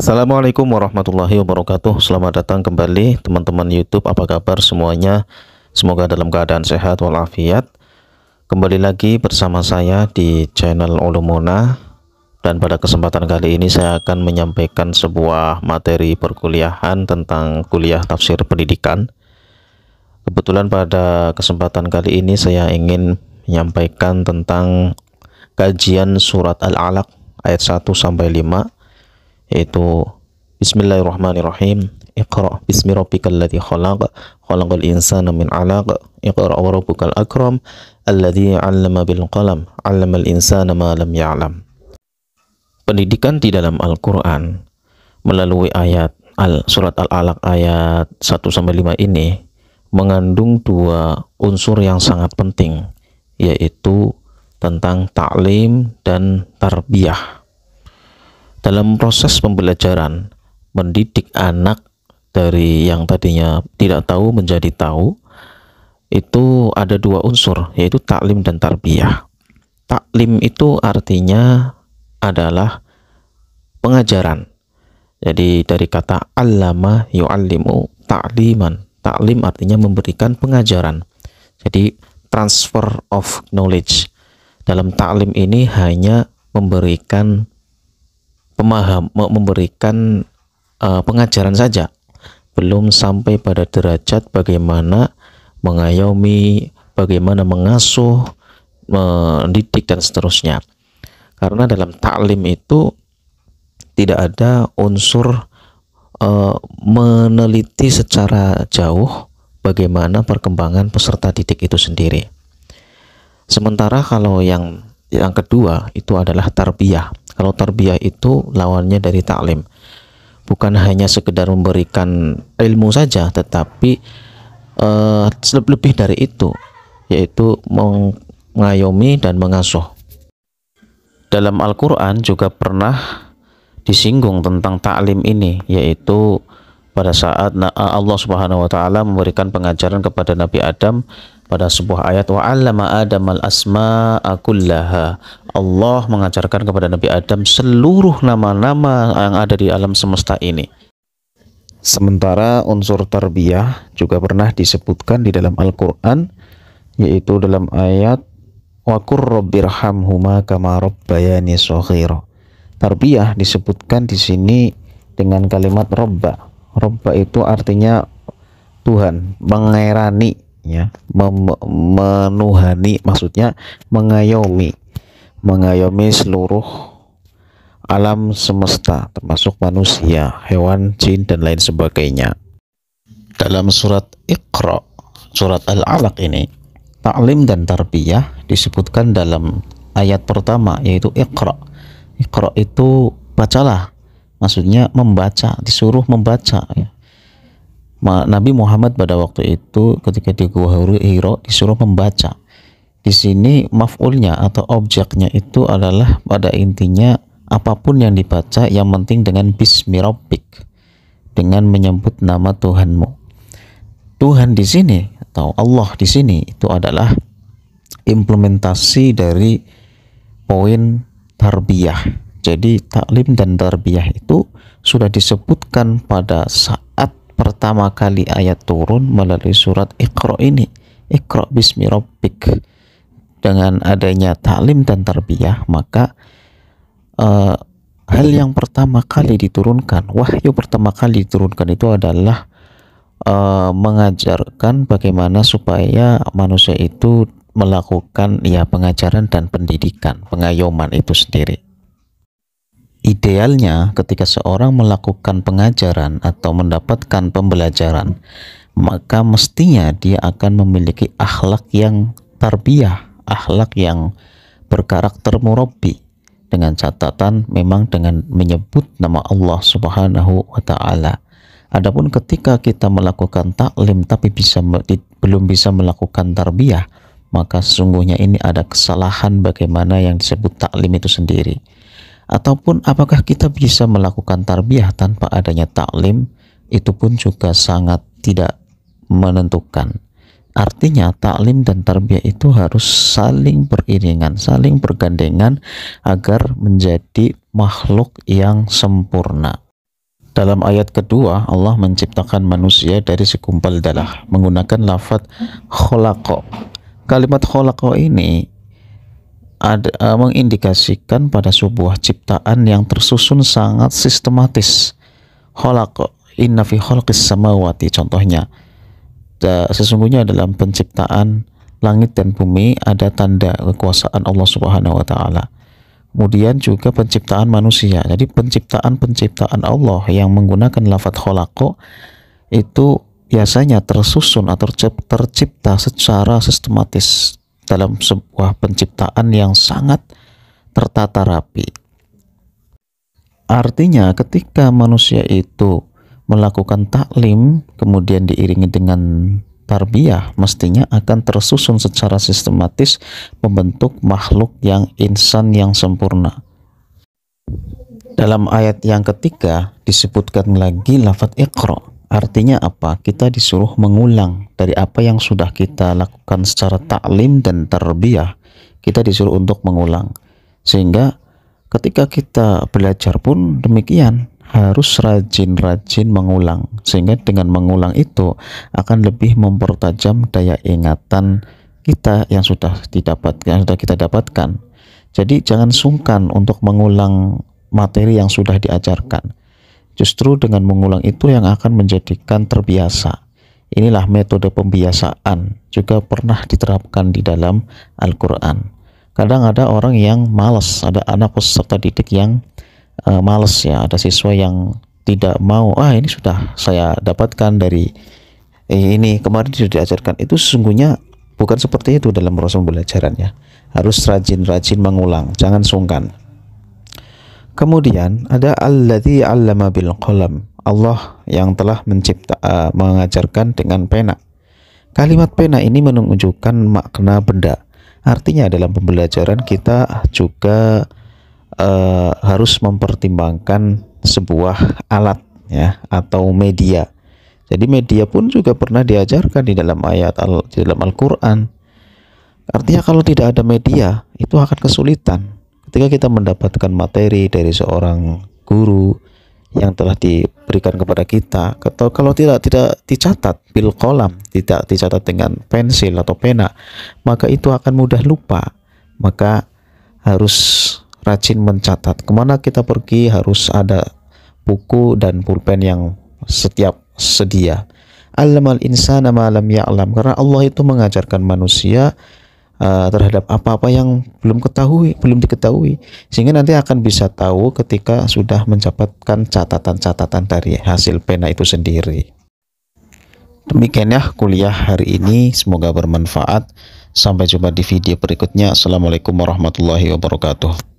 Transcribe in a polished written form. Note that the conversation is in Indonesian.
Assalamualaikum warahmatullahi wabarakatuh. Selamat datang kembali teman-teman YouTube. Apa kabar semuanya? Semoga dalam keadaan sehat walafiat. Kembali lagi bersama saya di channel Ulumuna. Dan pada kesempatan kali ini saya akan menyampaikan sebuah materi perkuliahan tentang kuliah tafsir pendidikan. Kebetulan pada kesempatan kali ini saya ingin menyampaikan tentang kajian surat Al-Alaq ayat 1 sampai 5, yaitu Bismillahirrahmanirrahim. Iqra bismi rabbikal ladzi khalaq, khalaqal insana min 'alaq, iqra wa rabbukal akram, alladzi 'allama bil qalam, 'allamal insana ma lam ya'lam. Pendidikan di dalam Al-Qur'an melalui ayat surat Al-Alaq ayat 1 sampai 5 ini mengandung dua unsur yang sangat penting, yaitu tentang ta'lim dan tarbiyah. Dalam proses pembelajaran, mendidik anak dari yang tadinya tidak tahu menjadi tahu, itu ada dua unsur, yaitu taklim dan tarbiyah. Taklim itu artinya adalah pengajaran. Jadi dari kata allama yu'allimu ta'liman. Taklim artinya memberikan pengajaran. Jadi transfer of knowledge. Dalam taklim ini hanya memberikan pengajaran saja, belum sampai pada derajat bagaimana mengayomi, bagaimana mengasuh, mendidik dan seterusnya. Karena dalam taklim itu tidak ada unsur meneliti secara jauh bagaimana perkembangan peserta didik itu sendiri. Sementara kalau yang kedua itu adalah tarbiyah. Kalau tarbiyah itu lawannya dari taklim. Bukan hanya sekedar memberikan ilmu saja, tetapi lebih dari itu, yaitu mengayomi dan mengasuh. Dalam Al-Quran juga pernah disinggung tentang taklim ini, yaitu pada saat Allah Subhanahu wa Ta'ala memberikan pengajaran kepada Nabi Adam pada sebuah ayat, wa 'allama Adamal asma'a kullaha. Allah mengajarkan kepada Nabi Adam seluruh nama-nama yang ada di alam semesta ini. Sementara unsur tarbiyah juga pernah disebutkan di dalam Al-Quran, yaitu dalam ayat wa qur rabbirhamhuma kama rabbayani shaghira. Tarbiyah disebutkan di sini dengan kalimat robba. Robba itu artinya Tuhan, mengerani, ya, menuhani, maksudnya mengayomi seluruh alam semesta, termasuk manusia, hewan, jin, dan lain sebagainya. Dalam surat Iqra, surat Al-Alaq ini, taklim dan tarbiyah disebutkan dalam ayat pertama, yaitu Iqra. Iqra itu bacalah, maksudnya membaca, disuruh membaca, ya. Nabi Muhammad pada waktu itu ketika di Gua Hira disuruh membaca. Di sini maf'ulnya atau objeknya itu adalah pada intinya apapun yang dibaca, yang penting dengan bismi rabbik, dengan menyebut nama Tuhanmu. Tuhan di sini atau Allah di sini itu adalah implementasi dari poin tarbiyah. Jadi taklim dan tarbiyah itu sudah disebutkan pada saat pertama kali ayat turun melalui surat Iqra ini. Iqra bismi rabbik. Dengan adanya taklim dan tarbiyah, maka hal yang pertama kali diturunkan, wahyu pertama kali diturunkan itu adalah mengajarkan bagaimana supaya manusia itu melakukan, ya, pengajaran dan pendidikan, pengayoman itu sendiri. Idealnya ketika seorang melakukan pengajaran atau mendapatkan pembelajaran, maka mestinya dia akan memiliki akhlak yang tarbiyah, akhlak yang berkarakter murabbi, dengan catatan memang dengan menyebut nama Allah Subhanahu wa Ta'ala. Adapun ketika kita melakukan taklim tapi belum bisa melakukan tarbiyah, maka sesungguhnya ini ada kesalahan bagaimana yang disebut taklim itu sendiri. Ataupun apakah kita bisa melakukan tarbiyah tanpa adanya taklim, itu pun juga sangat tidak menentukan. Artinya taklim dan tarbiyah itu harus saling beriringan, saling bergandengan agar menjadi makhluk yang sempurna. Dalam ayat kedua, Allah menciptakan manusia dari segumpal darah menggunakan lafadz kholaqa. Kalimat kholaqa ini mengindikasikan pada sebuah ciptaan yang tersusun sangat sistematis. Kholaqa, inna fi khalqis samawati, contohnya sesungguhnya dalam penciptaan langit dan bumi ada tanda kekuasaan Allah Subhanahu wa taala. Kemudian juga penciptaan manusia. Jadi penciptaan Allah yang menggunakan lafadz kholaqa itu biasanya tersusun atau tercipta secara sistematis dalam sebuah penciptaan yang sangat tertata rapi. Artinya ketika manusia itu melakukan taklim kemudian diiringi dengan tarbiyah, mestinya akan tersusun secara sistematis membentuk makhluk yang insan yang sempurna. Dalam ayat yang ketiga disebutkan lagi lafadz iqra. Artinya apa? Kita disuruh mengulang dari apa yang sudah kita lakukan secara taklim dan tarbiyah. Kita disuruh untuk mengulang. Sehingga ketika kita belajar pun demikian, harus rajin-rajin mengulang, sehingga dengan mengulang itu akan lebih mempertajam daya ingatan kita yang sudah kita dapatkan. Jadi jangan sungkan untuk mengulang materi yang sudah diajarkan. Justru dengan mengulang itu yang akan menjadikan terbiasa. Inilah metode pembiasaan, juga pernah diterapkan di dalam Al-Quran. Kadang ada orang yang malas, ada anak peserta didik yang males ya, ada siswa yang tidak mau, ini sudah saya dapatkan dari ini kemarin sudah diajarkan. Itu sesungguhnya bukan seperti itu dalam proses pembelajarannya. Harus rajin-rajin mengulang, jangan sungkan. Kemudian ada alladzi 'allama bil qalam, Allah yang telah mengajarkan dengan pena. Kalimat pena ini menunjukkan makna benda. Artinya dalam pembelajaran kita juga harus mempertimbangkan sebuah alat ya atau media. Jadi media pun juga pernah diajarkan di dalam di dalam Al-Qur'an. Artinya kalau tidak ada media itu akan kesulitan. Ketika kita mendapatkan materi dari seorang guru yang telah diberikan kepada kita, atau kalau tidak dicatat bil qalam, tidak dicatat dengan pensil atau pena, maka itu akan mudah lupa. Maka harus rajin mencatat. Kemana kita pergi harus ada buku dan pulpen yang setiap sedia. Allamal insana ma lam ya'lam, karena Allah itu mengajarkan manusia terhadap apa-apa yang belum diketahui, sehingga nanti akan bisa tahu ketika sudah mendapatkan catatan-catatan dari hasil pena itu sendiri. Demikian ya kuliah hari ini, semoga bermanfaat. Sampai jumpa di video berikutnya. Assalamualaikum warahmatullahi wabarakatuh.